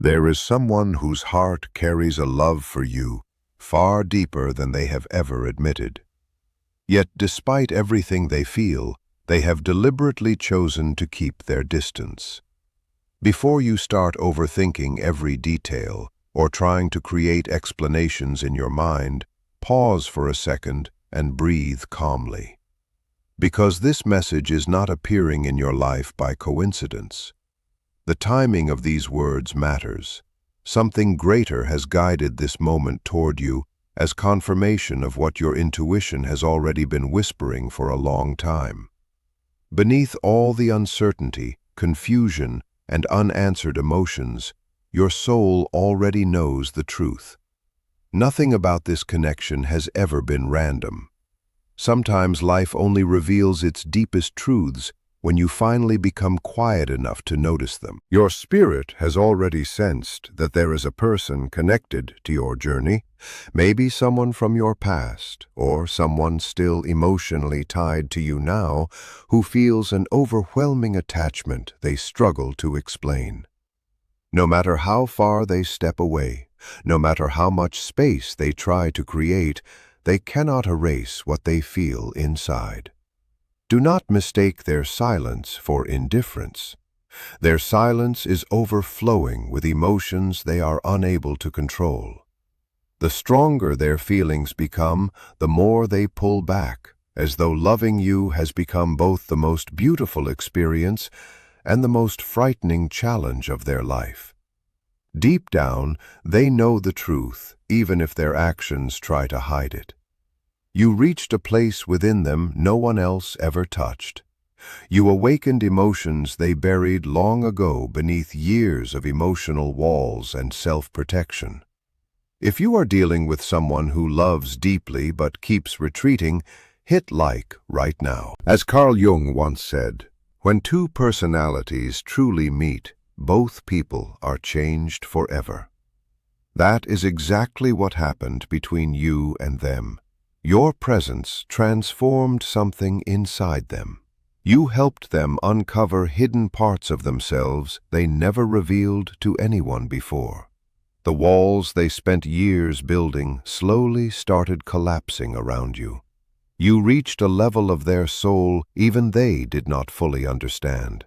There is someone whose heart carries a love for you far deeper than they have ever admitted. Yet despite everything they feel, they have deliberately chosen to keep their distance. Before you start overthinking every detail or trying to create explanations in your mind, pause for a second and breathe calmly. Because this message is not appearing in your life by coincidence. The timing of these words matters. Something greater has guided this moment toward you as confirmation of what your intuition has already been whispering for a long time. Beneath all the uncertainty, confusion, and unanswered emotions, your soul already knows the truth. Nothing about this connection has ever been random. Sometimes life only reveals its deepest truths when you finally become quiet enough to notice them. Your spirit has already sensed that there is a person connected to your journey, maybe someone from your past, or someone still emotionally tied to you now, who feels an overwhelming attachment they struggle to explain. No matter how far they step away, no matter how much space they try to create, they cannot erase what they feel inside. Do not mistake their silence for indifference. Their silence is overflowing with emotions they are unable to control. The stronger their feelings become, the more they pull back, as though loving you has become both the most beautiful experience and the most frightening challenge of their life. Deep down, they know the truth, even if their actions try to hide it. You reached a place within them no one else ever touched. You awakened emotions they buried long ago beneath years of emotional walls and self-protection. If you are dealing with someone who loves deeply but keeps retreating, hit like right now. As Carl Jung once said, when two personalities truly meet, both people are changed forever. That is exactly what happened between you and them. Your presence transformed something inside them. You helped them uncover hidden parts of themselves they never revealed to anyone before. The walls they spent years building slowly started collapsing around you. You reached a level of their soul even they did not fully understand.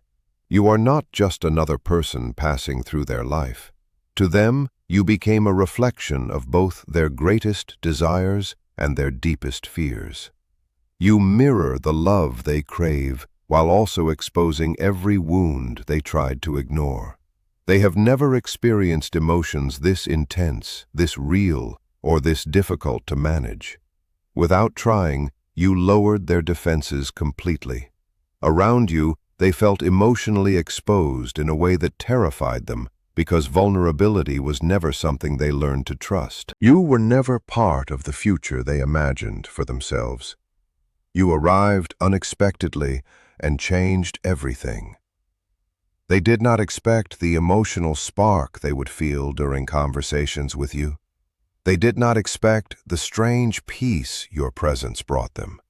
You are not just another person passing through their life. To them, you became a reflection of both their greatest desires and their deepest fears. You mirror the love they crave while also exposing every wound they tried to ignore. They have never experienced emotions this intense, this real, or this difficult to manage. Without trying, you lowered their defenses completely. Around you, they felt emotionally exposed in a way that terrified them because vulnerability was never something they learned to trust. You were never part of the future they imagined for themselves. You arrived unexpectedly and changed everything. They did not expect the emotional spark they would feel during conversations with you. They did not expect the strange peace your presence brought them.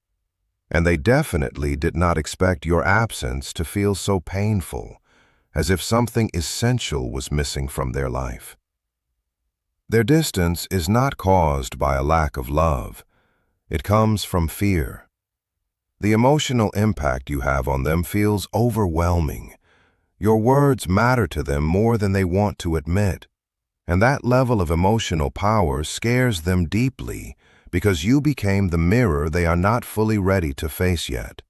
And they definitely did not expect your absence to feel so painful, as if something essential was missing from their life. Their distance is not caused by a lack of love. It comes from fear. The emotional impact you have on them feels overwhelming. Your words matter to them more than they want to admit. And that level of emotional power scares them deeply because you became the mirror they are not fully ready to face yet.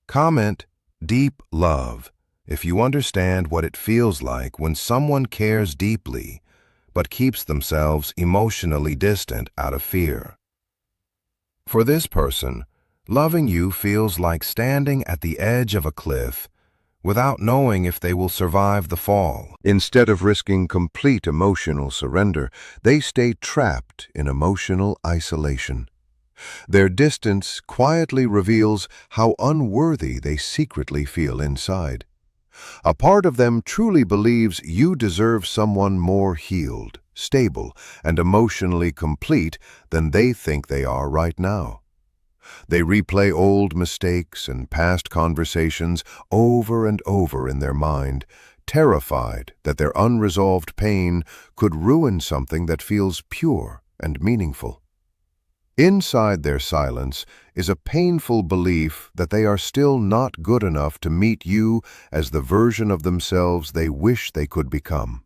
Comment deep love if you understand what it feels like when someone cares deeply but keeps themselves emotionally distant out of fear. For this person, loving you feels like standing at the edge of a cliff without knowing if they will survive the fall. Instead of risking complete emotional surrender, they stay trapped in emotional isolation. Their distance quietly reveals how unworthy they secretly feel inside. A part of them truly believes you deserve someone more healed, stable, and emotionally complete than they think they are right now. They replay old mistakes and past conversations over and over in their mind, terrified that their unresolved pain could ruin something that feels pure and meaningful. Inside their silence is a painful belief that they are still not good enough to meet you as the version of themselves they wish they could become.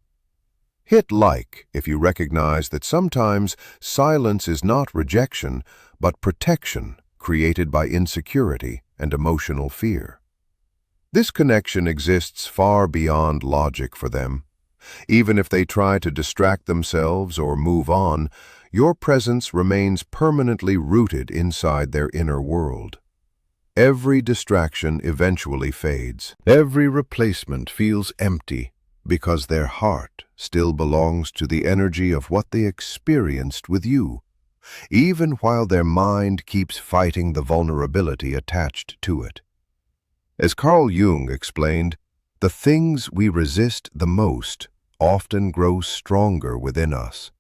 Hit like if you recognize that sometimes silence is not rejection, but protection created by insecurity and emotional fear. This connection exists far beyond logic for them. Even if they try to distract themselves or move on, your presence remains permanently rooted inside their inner world. Every distraction eventually fades. Every replacement feels empty because their heart still belongs to the energy of what they experienced with you, even while their mind keeps fighting the vulnerability attached to it. As Carl Jung explained, the things we resist the most often grow stronger within us,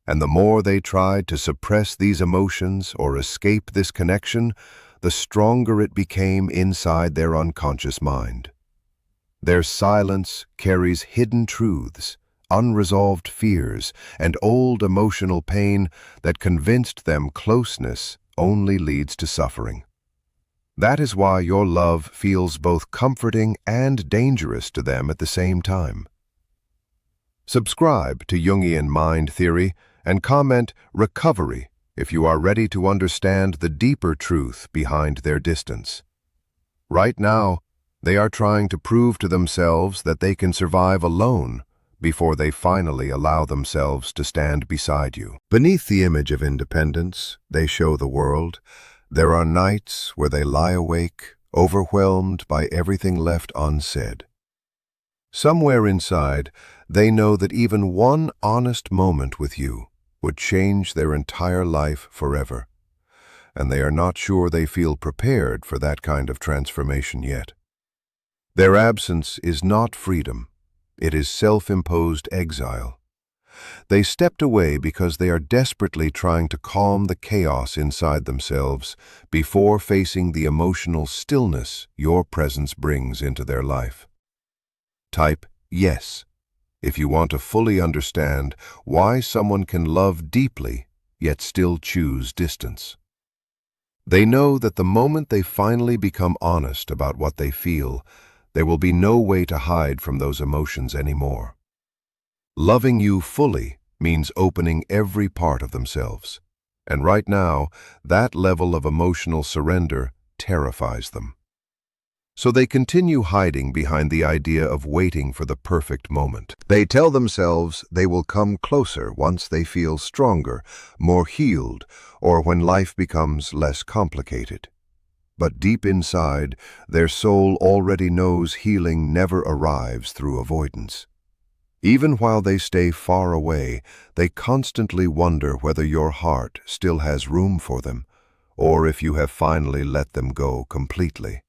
and the more they tried to suppress these emotions or escape this connection, the stronger it became inside their unconscious mind. Their silence carries hidden truths, unresolved fears, and old emotional pain that convinced them closeness only leads to suffering. That is why your love feels both comforting and dangerous to them at the same time. Subscribe to Jungian Mind Theory and comment "recovery" if you are ready to understand the deeper truth behind their distance. Right now, they are trying to prove to themselves that they can survive alone before they finally allow themselves to stand beside you. Beneath the image of independence they show the world, there are nights where they lie awake, overwhelmed by everything left unsaid. Somewhere inside, they know that even one honest moment with you would change their entire life forever, and they are not sure they feel prepared for that kind of transformation yet. Their absence is not freedom, it is self-imposed exile. They stepped away because they are desperately trying to calm the chaos inside themselves before facing the emotional stillness your presence brings into their life. Type yes if you want to fully understand why someone can love deeply yet still choose distance. They know that the moment they finally become honest about what they feel, there will be no way to hide from those emotions anymore. Loving you fully means opening every part of themselves, and right now, that level of emotional surrender terrifies them. So they continue hiding behind the idea of waiting for the perfect moment. They tell themselves they will come closer once they feel stronger, more healed, or when life becomes less complicated. But deep inside, their soul already knows healing never arrives through avoidance. Even while they stay far away, they constantly wonder whether your heart still has room for them, or if you have finally let them go completely.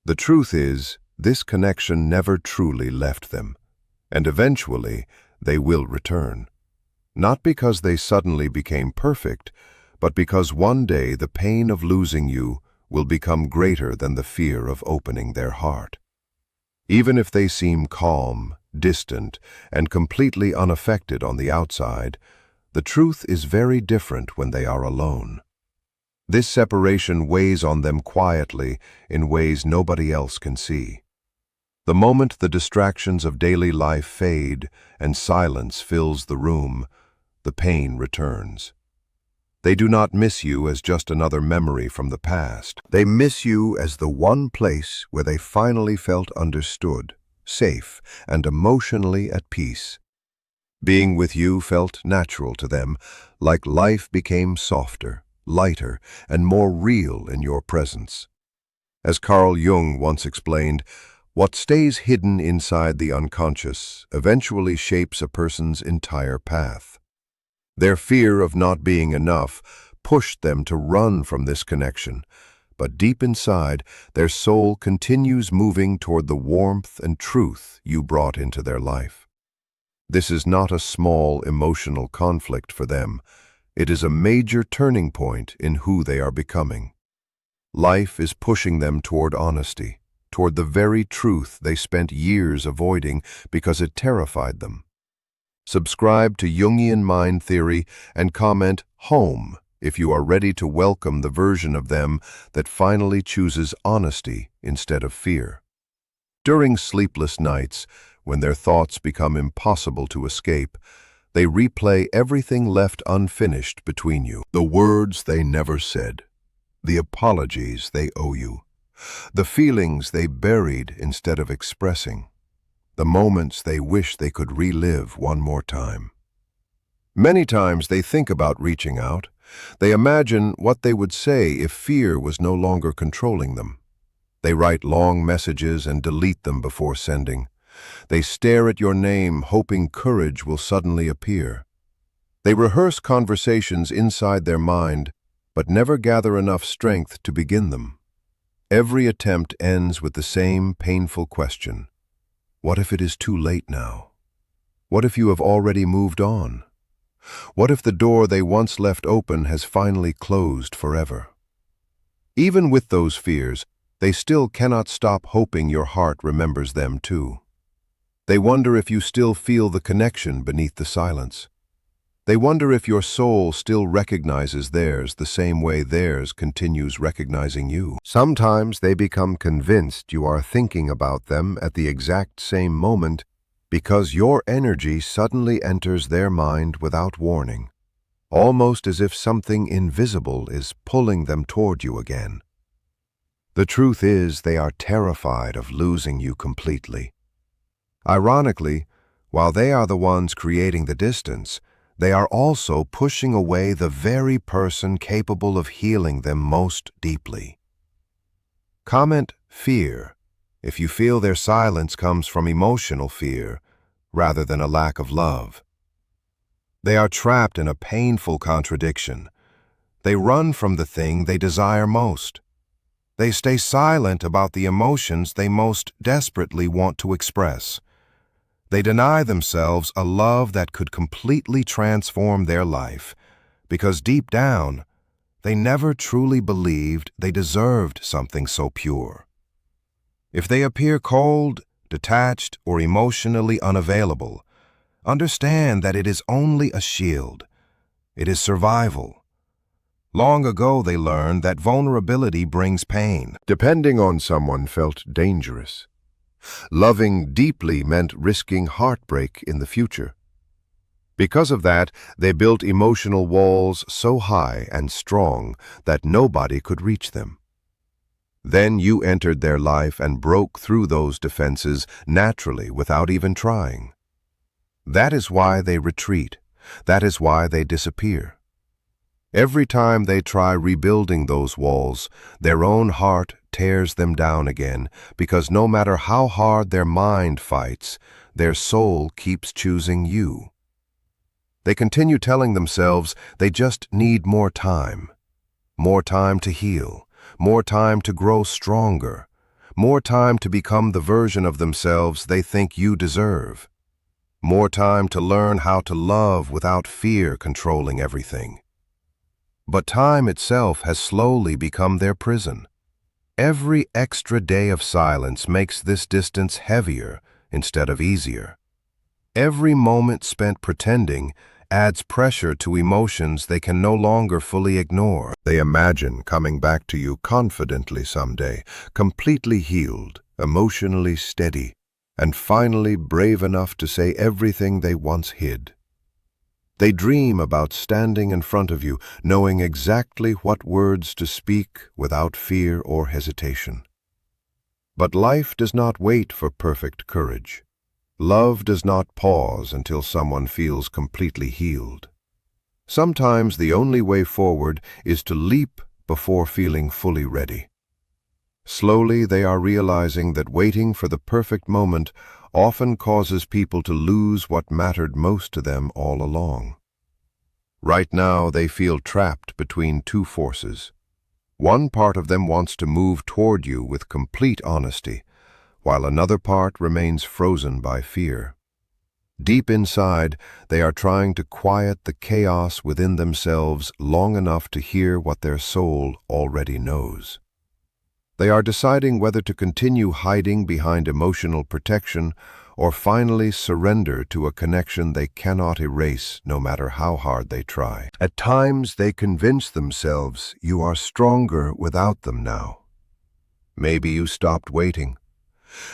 The truth is, this connection never truly left them, and eventually they will return. Not because they suddenly became perfect, but because one day the pain of losing you will become greater than the fear of opening their heart. Even if they seem calm, distant, and completely unaffected on the outside, the truth is very different when they are alone. This separation weighs on them quietly in ways nobody else can see. The moment the distractions of daily life fade and silence fills the room, the pain returns. They do not miss you as just another memory from the past. They miss you as the one place where they finally felt understood, safe, and emotionally at peace. Being with you felt natural to them, like life became softer, lighter, and more real in your presence. As Carl Jung once explained, what stays hidden inside the unconscious eventually shapes a person's entire path. Their fear of not being enough pushed them to run from this connection, but deep inside, their soul continues moving toward the warmth and truth you brought into their life. This is not a small emotional conflict for them. It is a major turning point in who they are becoming. Life is pushing them toward honesty, toward the very truth they spent years avoiding because it terrified them. Subscribe to Jungian mind theory and comment "home" if you are ready to welcome the version of them that finally chooses honesty instead of fear. During sleepless nights, when their thoughts become impossible to escape, they replay everything left unfinished between you. The words they never said, the apologies they owe you, the feelings they buried instead of expressing, the moments they wish they could relive one more time. Many times they think about reaching out. They imagine what they would say if fear was no longer controlling them. They write long messages and delete them before sending. They stare at your name, hoping courage will suddenly appear. They rehearse conversations inside their mind, but never gather enough strength to begin them. Every attempt ends with the same painful question. What if it is too late now? What if you have already moved on? What if the door they once left open has finally closed forever? Even with those fears, they still cannot stop hoping your heart remembers them too. They wonder if you still feel the connection beneath the silence. They wonder if your soul still recognizes theirs the same way theirs continues recognizing you. Sometimes they become convinced you are thinking about them at the exact same moment because your energy suddenly enters their mind without warning, almost as if something invisible is pulling them toward you again. The truth is, they are terrified of losing you completely. Ironically, while they are the ones creating the distance, they are also pushing away the very person capable of healing them most deeply. Comment fear if you feel their silence comes from emotional fear rather than a lack of love. They are trapped in a painful contradiction. They run from the thing they desire most. They stay silent about the emotions they most desperately want to express. They deny themselves a love that could completely transform their life because deep down, they never truly believed they deserved something so pure. If they appear cold, detached, or emotionally unavailable, understand that it is only a shield. It is survival. Long ago they learned that vulnerability brings pain. Depending on someone felt dangerous. Loving deeply meant risking heartbreak in the future. Because of that, they built emotional walls so high and strong that nobody could reach them. Then you entered their life and broke through those defenses naturally without even trying. That is why they retreat. That is why they disappear. Every time they try rebuilding those walls, their own heart tears them down again, because no matter how hard their mind fights, their soul keeps choosing you. They continue telling themselves they just need more time to heal, more time to grow stronger, more time to become the version of themselves they think you deserve, more time to learn how to love without fear controlling everything. But time itself has slowly become their prison. Every extra day of silence makes this distance heavier instead of easier. Every moment spent pretending adds pressure to emotions they can no longer fully ignore. They imagine coming back to you confidently someday, completely healed, emotionally steady, and finally brave enough to say everything they once hid. They dream about standing in front of you, knowing exactly what words to speak without fear or hesitation. But life does not wait for perfect courage. Love does not pause until someone feels completely healed. Sometimes the only way forward is to leap before feeling fully ready. Slowly they are realizing that waiting for the perfect moment often causes people to lose what mattered most to them all along. Right now they feel trapped between two forces. One part of them wants to move toward you with complete honesty, while another part remains frozen by fear. Deep inside, they are trying to quiet the chaos within themselves long enough to hear what their soul already knows. They are deciding whether to continue hiding behind emotional protection or finally surrender to a connection they cannot erase no matter how hard they try. At times, they convince themselves you are stronger without them now. Maybe you stopped waiting.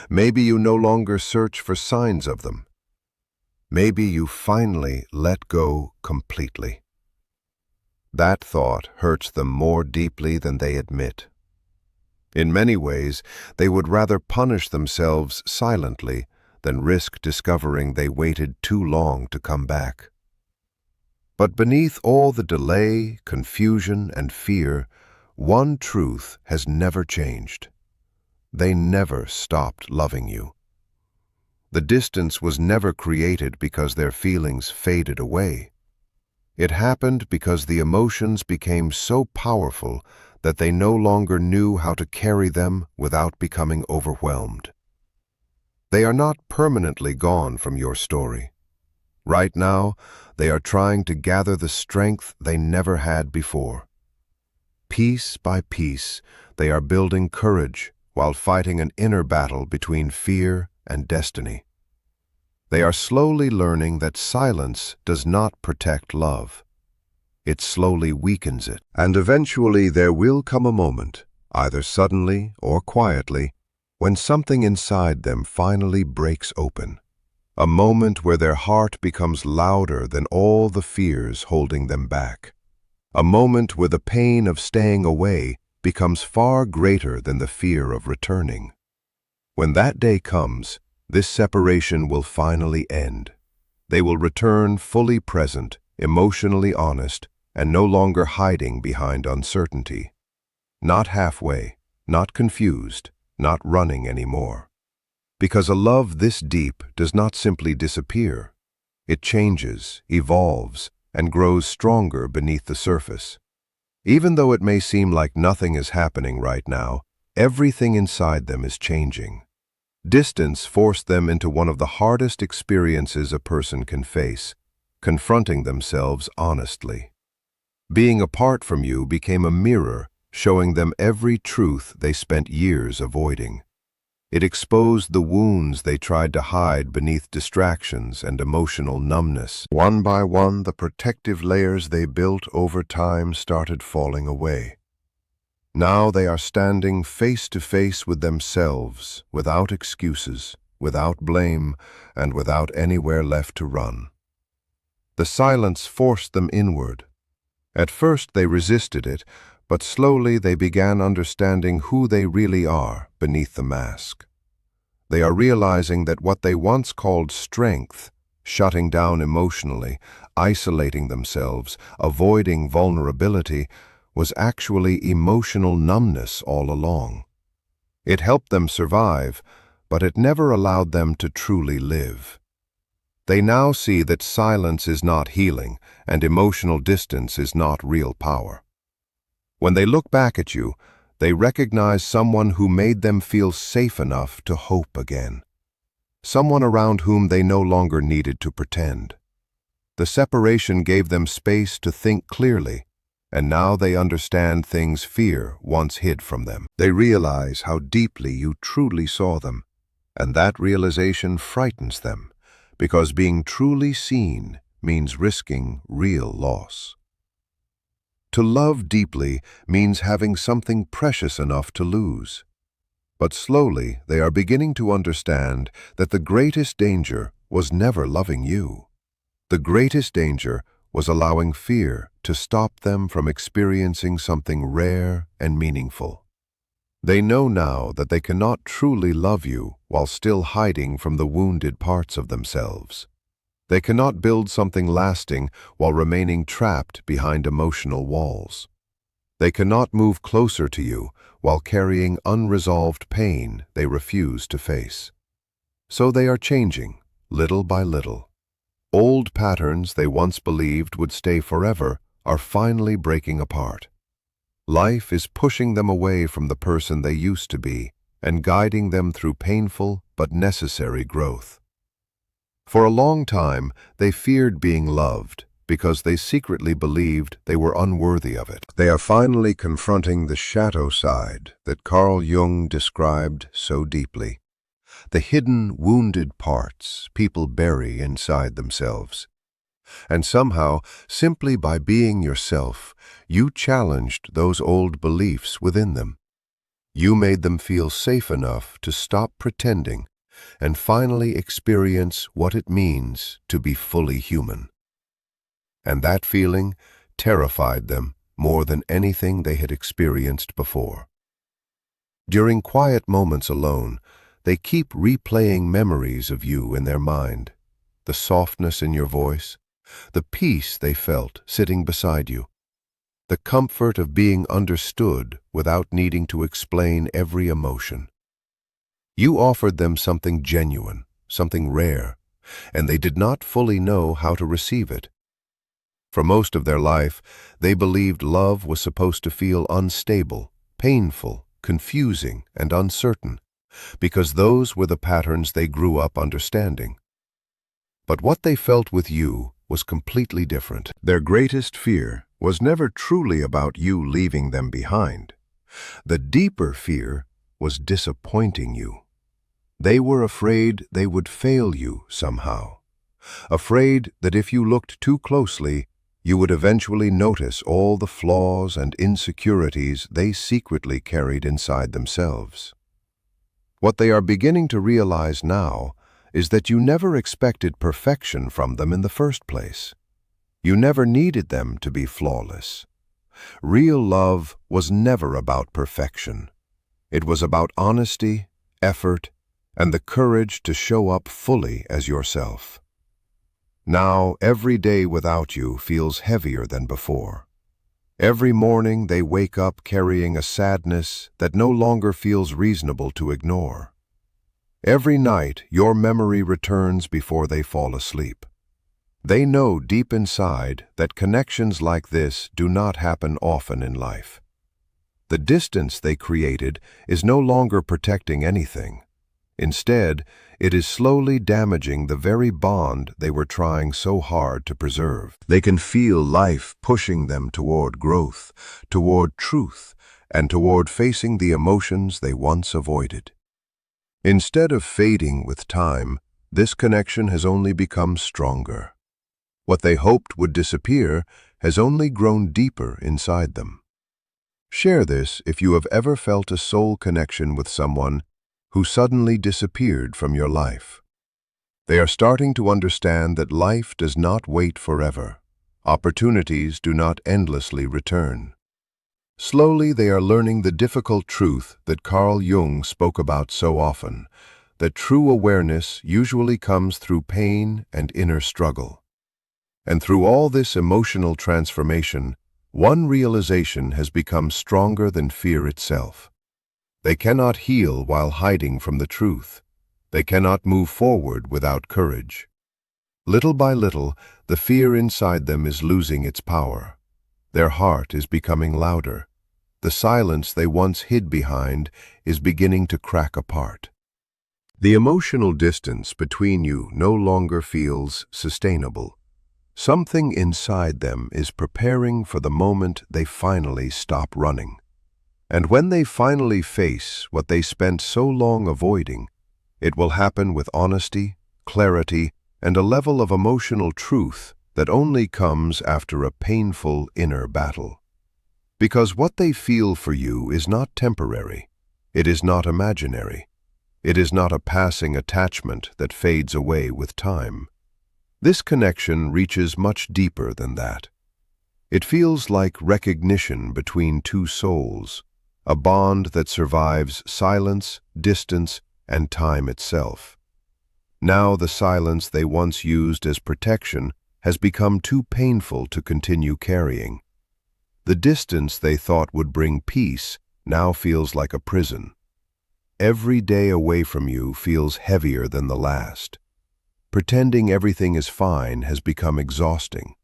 Maybe you no longer search for signs of them. Maybe you finally let go completely. That thought hurts them more deeply than they admit. In many ways, they would rather punish themselves silently than risk discovering they waited too long to come back. But beneath all the delay, confusion, and fear, one truth has never changed. They never stopped loving you. The distance was never created because their feelings faded away. It happened because the emotions became so powerful that they no longer knew how to carry them without becoming overwhelmed. They are not permanently gone from your story. Right now, they are trying to gather the strength they never had before. Piece by piece, they are building courage while fighting an inner battle between fear and destiny. They are slowly learning that silence does not protect love. It slowly weakens it. And eventually there will come a moment, either suddenly or quietly, when something inside them finally breaks open. A moment where their heart becomes louder than all the fears holding them back. A moment where the pain of staying away becomes far greater than the fear of returning. When that day comes, this separation will finally end. They will return fully present, emotionally honest, and no longer hiding behind uncertainty. Not halfway, not confused, not running anymore. Because a love this deep does not simply disappear. It changes, evolves, and grows stronger beneath the surface. Even though it may seem like nothing is happening right now, everything inside them is changing. Distance forced them into one of the hardest experiences a person can face, confronting themselves honestly. Being apart from you became a mirror, showing them every truth they spent years avoiding. It exposed the wounds they tried to hide beneath distractions and emotional numbness. One by one, the protective layers they built over time started falling away. Now they are standing face to face with themselves, without excuses, without blame, and without anywhere left to run. The silence forced them inward. At first they resisted it, but slowly they began understanding who they really are beneath the mask. They are realizing that what they once called strength, shutting down emotionally, isolating themselves, avoiding vulnerability, was actually emotional numbness all along. It helped them survive, but it never allowed them to truly live. They now see that silence is not healing, and emotional distance is not real power. When they look back at you, they recognize someone who made them feel safe enough to hope again. Someone around whom they no longer needed to pretend. The separation gave them space to think clearly, and now they understand things fear once hid from them. They realize how deeply you truly saw them, and that realization frightens them, because being truly seen means risking real loss. To love deeply means having something precious enough to lose. But slowly they are beginning to understand that the greatest danger was never loving you. The greatest danger was allowing fear to stop them from experiencing something rare and meaningful. They know now that they cannot truly love you while still hiding from the wounded parts of themselves. They cannot build something lasting while remaining trapped behind emotional walls. They cannot move closer to you while carrying unresolved pain they refuse to face. So they are changing, little by little. Old patterns they once believed would stay forever are finally breaking apart. Life is pushing them away from the person they used to be and guiding them through painful but necessary growth. For a long time, they feared being loved because they secretly believed they were unworthy of it. They are finally confronting the shadow side that Carl Jung described so deeply. The hidden, wounded parts people bury inside themselves. And somehow, simply by being yourself, you challenged those old beliefs within them. You made them feel safe enough to stop pretending and finally experience what it means to be fully human. And that feeling terrified them more than anything they had experienced before. During quiet moments alone, they keep replaying memories of you in their mind, the softness in your voice, the peace they felt sitting beside you, the comfort of being understood without needing to explain every emotion. You offered them something genuine, something rare, and they did not fully know how to receive it. For most of their life, they believed love was supposed to feel unstable, painful, confusing, and uncertain, because those were the patterns they grew up understanding. But what they felt with you was completely different. Their greatest fear was never truly about you leaving them behind. The deeper fear was disappointing you. They were afraid they would fail you somehow, afraid that if you looked too closely, you would eventually notice all the flaws and insecurities they secretly carried inside themselves. What they are beginning to realize now is that you never expected perfection from them in the first place. You never needed them to be flawless. Real love was never about perfection. It was about honesty, effort, and the courage to show up fully as yourself. Now, every day without you feels heavier than before. Every morning they wake up carrying a sadness that no longer feels reasonable to ignore. Every night your memory returns before they fall asleep. They know deep inside that connections like this do not happen often in life. The distance they created is no longer protecting anything. Instead, it is slowly damaging the very bond they were trying so hard to preserve. They can feel life pushing them toward growth, toward truth, and toward facing the emotions they once avoided. Instead of fading with time, this connection has only become stronger. What they hoped would disappear has only grown deeper inside them. Share this if you have ever felt a soul connection with someone who suddenly disappeared from your life. They are starting to understand that life does not wait forever. Opportunities do not endlessly return. Slowly they are learning the difficult truth that Carl Jung spoke about so often, that true awareness usually comes through pain and inner struggle. And through all this emotional transformation, one realization has become stronger than fear itself. They cannot heal while hiding from the truth. They cannot move forward without courage. Little by little, the fear inside them is losing its power. Their heart is becoming louder. The silence they once hid behind is beginning to crack apart. The emotional distance between you no longer feels sustainable. Something inside them is preparing for the moment they finally stop running. And when they finally face what they spent so long avoiding, it will happen with honesty, clarity, and a level of emotional truth that only comes after a painful inner battle. Because what they feel for you is not temporary. It is not imaginary. It is not a passing attachment that fades away with time. This connection reaches much deeper than that. It feels like recognition between two souls, a bond that survives silence, distance, and time itself. Now the silence they once used as protection has become too painful to continue carrying. The distance they thought would bring peace now feels like a prison. Every day away from you feels heavier than the last. Pretending everything is fine has become exhausting.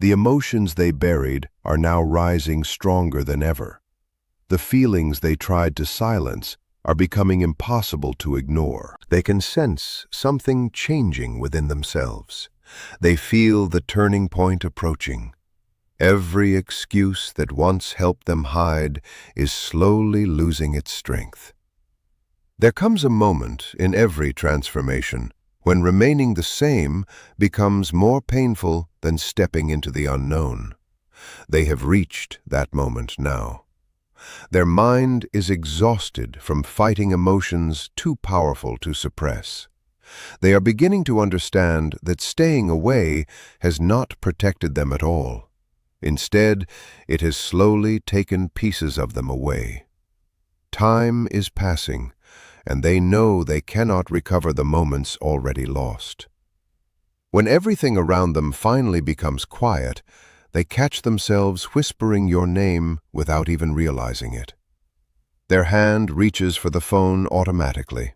The emotions they buried are now rising stronger than ever. The feelings they tried to silence are becoming impossible to ignore. They can sense something changing within themselves, They feel the turning point approaching. Every excuse that once helped them hide is slowly losing its strength. There comes a moment in every transformation when remaining the same becomes more painful than stepping into the unknown. They have reached that moment now. Their mind is exhausted from fighting emotions too powerful to suppress. They are beginning to understand that staying away has not protected them at all. Instead, it has slowly taken pieces of them away. Time is passing, and they know they cannot recover the moments already lost. When everything around them finally becomes quiet, they catch themselves whispering your name without even realizing it. Their hand reaches for the phone automatically.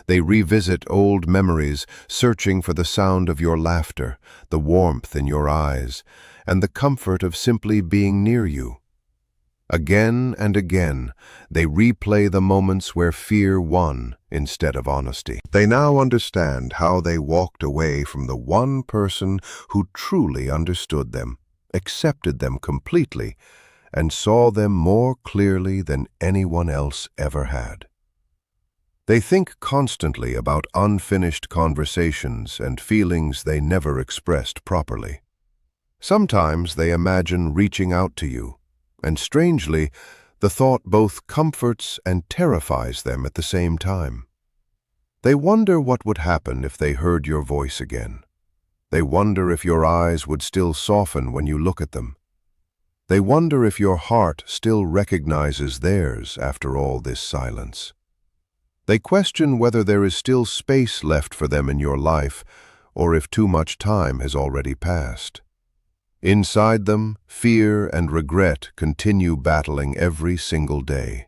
They revisit old memories, searching for the sound of your laughter, the warmth in your eyes, and the comfort of simply being near you. Again and again, they replay the moments where fear won instead of honesty. They now understand how they walked away from the one person who truly understood them, accepted them completely, and saw them more clearly than anyone else ever had. They think constantly about unfinished conversations and feelings they never expressed properly. Sometimes they imagine reaching out to you, and strangely, the thought both comforts and terrifies them at the same time. They wonder what would happen if they heard your voice again. They wonder if your eyes would still soften when you look at them. They wonder if your heart still recognizes theirs after all this silence. They question whether there is still space left for them in your life, or if too much time has already passed. Inside them, fear and regret continue battling every single day.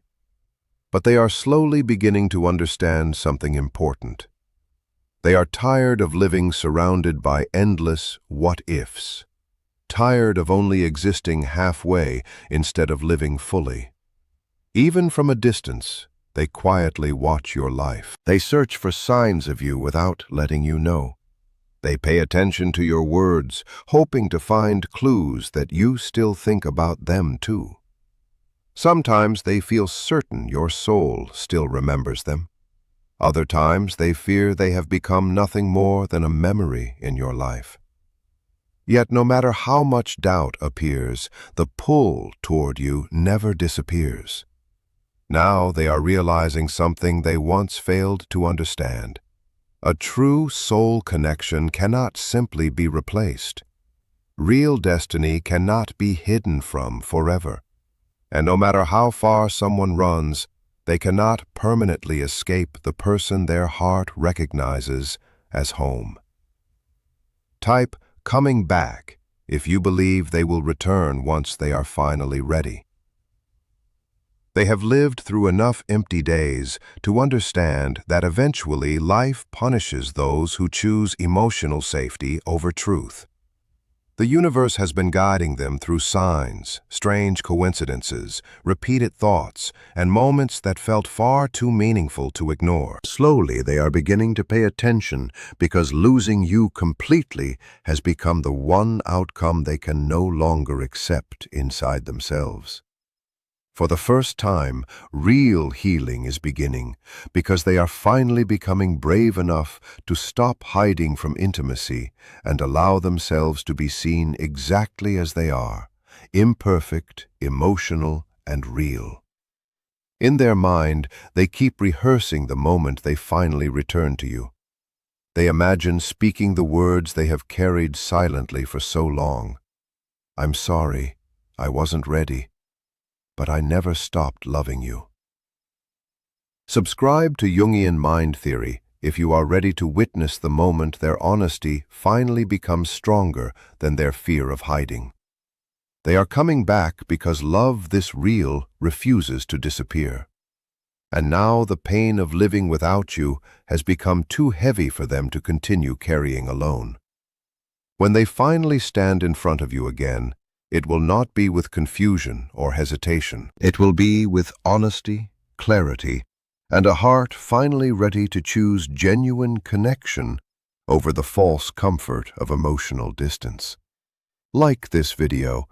But they are slowly beginning to understand something important. They are tired of living surrounded by endless what-ifs, tired of only existing halfway instead of living fully. Even from a distance, they quietly watch your life. They search for signs of you without letting you know. They pay attention to your words, hoping to find clues that you still think about them too. Sometimes they feel certain your soul still remembers them. Other times they fear they have become nothing more than a memory in your life. Yet no matter how much doubt appears, the pull toward you never disappears. Now they are realizing something they once failed to understand. A true soul connection cannot simply be replaced. Real destiny cannot be hidden from forever. And no matter how far someone runs, they cannot permanently escape the person their heart recognizes as home. Type "coming back" if you believe they will return once they are finally ready. They have lived through enough empty days to understand that eventually life punishes those who choose emotional safety over truth. The universe has been guiding them through signs, strange coincidences, repeated thoughts, and moments that felt far too meaningful to ignore. Slowly, they are beginning to pay attention because losing you completely has become the one outcome they can no longer accept inside themselves. For the first time, real healing is beginning because they are finally becoming brave enough to stop hiding from intimacy and allow themselves to be seen exactly as they are, imperfect, emotional, and real. In their mind, they keep rehearsing the moment they finally return to you. They imagine speaking the words they have carried silently for so long. "I'm sorry, I wasn't ready, but I never stopped loving you." Subscribe to Jungian Mind Theory if you are ready to witness the moment their honesty finally becomes stronger than their fear of hiding. They are coming back because love this real refuses to disappear. And now the pain of living without you has become too heavy for them to continue carrying alone. When they finally stand in front of you again, it will not be with confusion or hesitation. It will be with honesty, clarity, and a heart finally ready to choose genuine connection over the false comfort of emotional distance. Like this video,